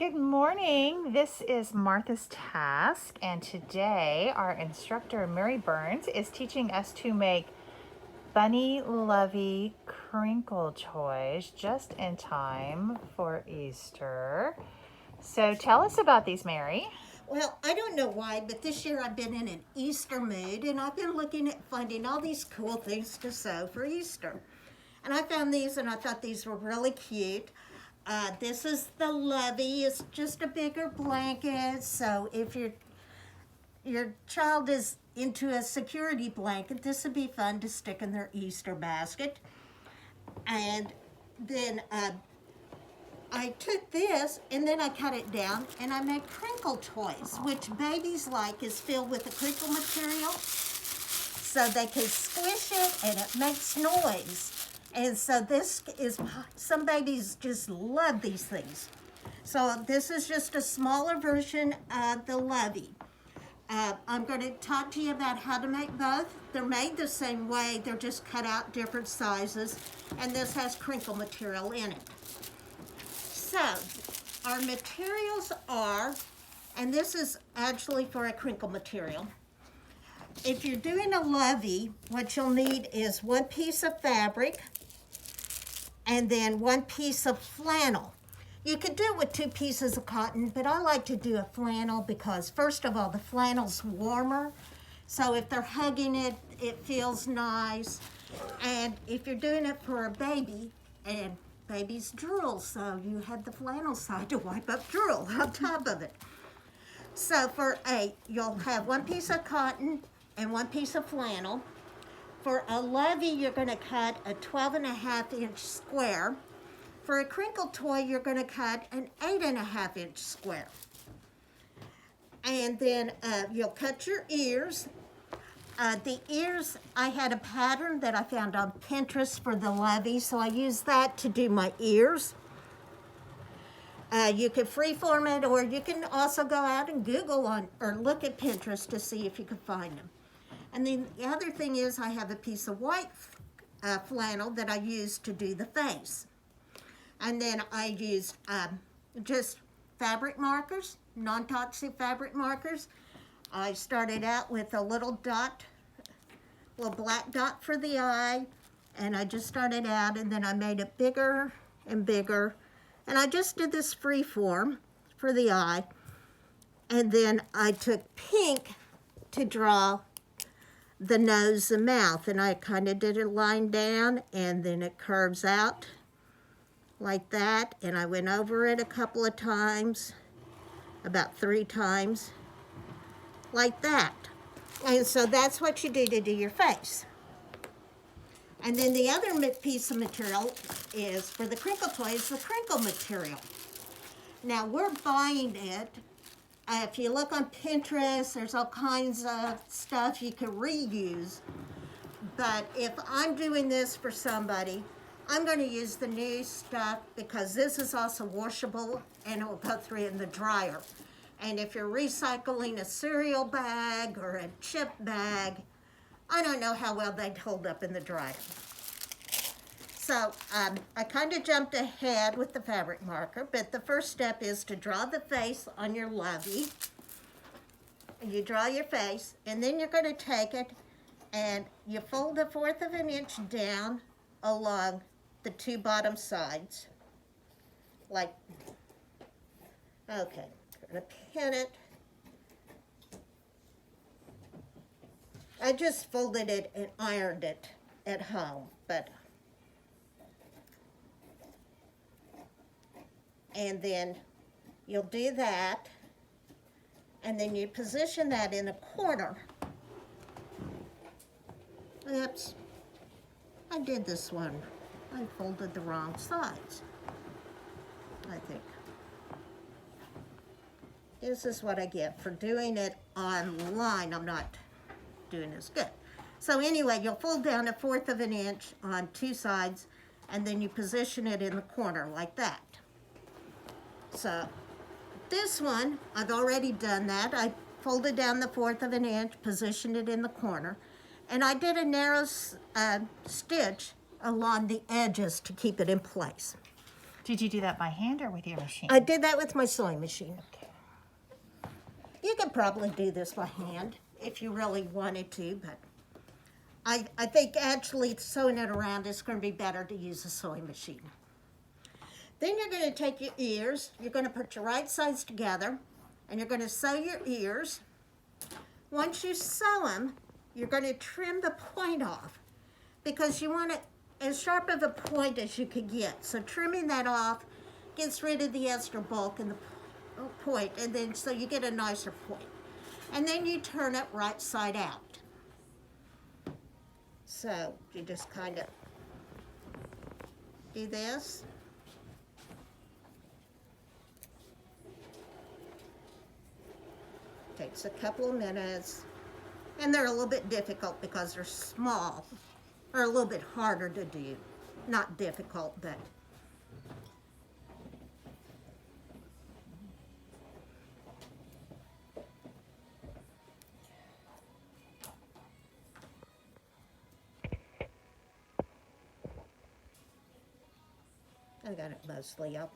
Good morning. This is Martha's task, and today our instructor Mary Burns is teaching us to make Bunny Lovey Crinkle toys just in time for Easter. So tell us about these, Mary. Well, I don't know why, but this year I've been in an Easter mood and I've been looking at finding all these cool things to sew for Easter. And I found these and I thought these were really cute. This is the Lovey. It's just a bigger blanket. So if your child is into a security blanket, this would be fun to stick in their Easter basket. And then I took this and then I cut it down and I made Crinkle toys, which babies like, is filled with the crinkle material so they can squish it and it makes noise. And so this is, some babies just love these things. So this is just a smaller version of the Lovey. I'm going to talk to you about how to make both. They're made the same way, they're just cut out different sizes, and this has crinkle material in it. So, our materials are, and this is actually for a crinkle material. If you're doing a Lovey, what you'll need is one piece of fabric and then one piece of flannel. You could do it with 2 pieces of cotton, but I like to do a flannel because, first of all, the flannel's warmer. So if they're hugging it, it feels nice. And if you're doing it for a baby, and babies drool, so you have the flannel side to wipe up drool on top of it. So you'll have 1 piece of cotton and 1 piece of flannel. For a Lovey, you're going to cut a 12.5-inch square. For a crinkle toy, you're going to cut an 8.5-inch square. And then you'll cut your ears. The ears, I had a pattern that I found on Pinterest for the Lovey, so I used that to do my ears. You can freeform it, or you can also go out and Google or look at Pinterest to see if you can find them. And then the other thing is I have a piece of white flannel that I used to do the face. And then I used just fabric markers, non-toxic fabric markers. I started out with a little black dot for the eye, and I just started out, and then I made it bigger and bigger. And I just did this free form for the eye. And then I took pink to draw the nose and mouth, and I kind of did a line down, and then it curves out like that, and I went over it a couple of times, about 3 times, like that. And so that's what you do to do your face. And then the other piece of material is for the crinkle toy, is the crinkle material. Now we're buying it. If you look on Pinterest, there's all kinds of stuff you can reuse. But if I'm doing this for somebody, I'm going to use the new stuff because this is also washable and it will go through in the dryer. And if you're recycling a cereal bag or a chip bag, I don't know how well they'd hold up in the dryer. So I kind of jumped ahead with the fabric marker, but the first step is to draw the face on your Lovey. You draw your face, and then you're going to take it and you fold a 1/4 of an inch down along the 2 bottom sides, like, okay, I'm gonna pin it. I just folded it and ironed it at home, and then you'll do that, and then you position that in a corner. Oops, I did this one. I folded the wrong sides, I think. This is what I get for doing it online. I'm not doing as good. So anyway, you'll fold down a 1/4 of an inch on 2 sides, and then you position it in the corner like that. So this one, I've already done that. I folded down the 1/4 of an inch, positioned it in the corner, and I did a narrow stitch along the edges to keep it in place. Did you do that by hand or with your machine? I did that with my sewing machine. Okay. You could probably do this by hand if you really wanted to, but I think actually sewing it around is going to be better to use a sewing machine. Then you're going to take your ears, you're going to put your right sides together, and you're going to sew your ears. Once you sew them, you're going to trim the point off because you want it as sharp of a point as you could get. So trimming that off gets rid of the extra bulk in the point, and then so you get a nicer point. And then you turn it right side out. So you just kind of do this. Takes a couple of minutes, and they're a little bit difficult because they're small, or a little bit harder to do. Not difficult, but I got it mostly up.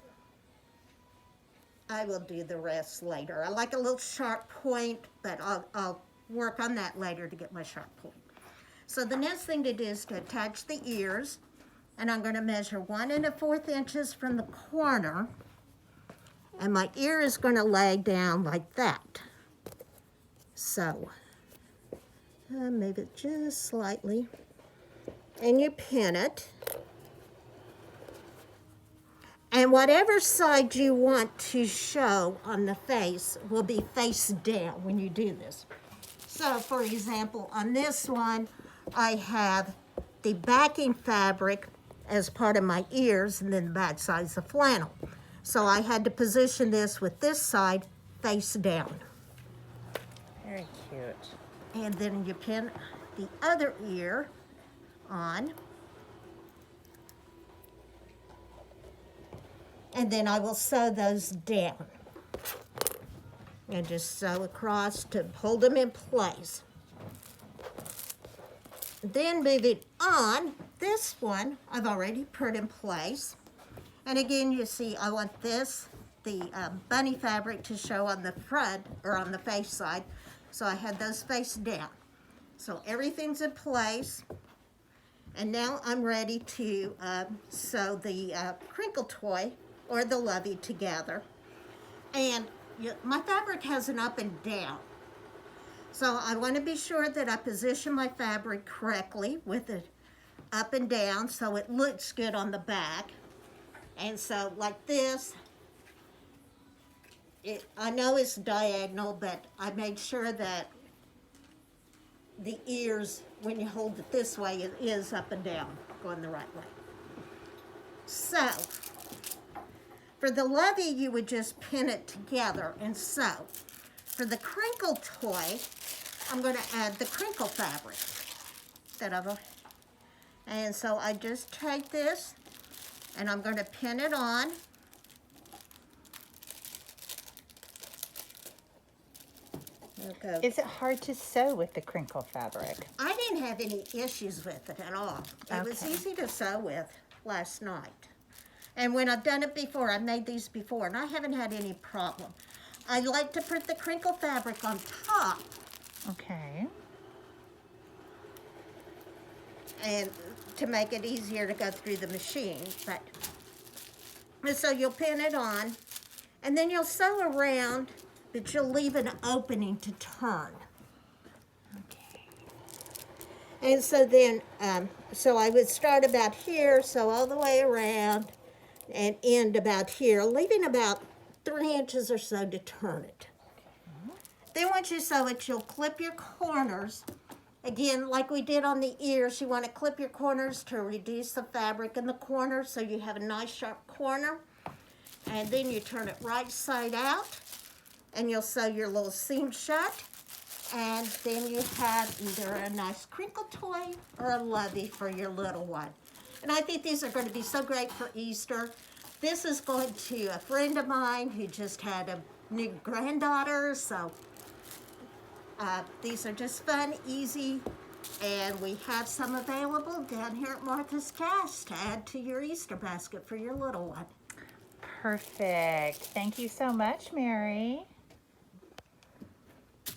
I will do the rest later. I like a little sharp point, but I'll work on that later to get my sharp point. So the next thing to do is to attach the ears, and I'm going to measure 1 1/4 inches from the corner, and my ear is going to lay down like that. So move it just slightly, and you pin it. And whatever side you want to show on the face will be face down when you do this. So for example, on this one, I have the backing fabric as part of my ears, and then the back side is the flannel. So I had to position this with this side face down. Very cute. And then you pin the other ear on. And then I will sew those down. And just sew across to hold them in place. Then moving on, this one I've already put in place. And again, you see I want this, the bunny fabric, to show on the front or on the face side. So I had those face down. So everything's in place. And now I'm ready to sew the crinkle toy or the Lovey together. And my fabric has an up and down. So I want to be sure that I position my fabric correctly with it up and down so it looks good on the back. And so like this, I know it's diagonal, but I made sure that the ears, when you hold it this way, it is up and down, going the right way. So for the Lovey, you would just pin it together and sew. For the crinkle toy, I'm going to add the crinkle fabric and so I just take this and I'm going to pin it on. Okay. Is it hard to sew with the crinkle fabric? I didn't have any issues with it at all. It was easy to sew with last night. And when I've done it before, I've made these before, and I haven't had any problem. I like to put the crinkle fabric on top. Okay. And to make it easier to go through the machine. And so you'll pin it on, and then you'll sew around, but you'll leave an opening to turn. Okay. And so then, so I would start about here, sew all the way around, and end about here, leaving about 3 inches or so to turn it. Then once you sew it, you'll clip your corners. Again, like we did on the ears, you want to clip your corners to reduce the fabric in the corner so you have a nice sharp corner. And then you turn it right side out, and you'll sew your little seam shut. And then you have either a nice crinkle toy or a Lovey for your little one. And I think these are going to be so great for Easter. This is going to a friend of mine who just had a new granddaughter, so these are just fun, easy, and we have some available down here at Martha's Cash to add to your Easter basket for your little one. Perfect. Thank you so much, Mary.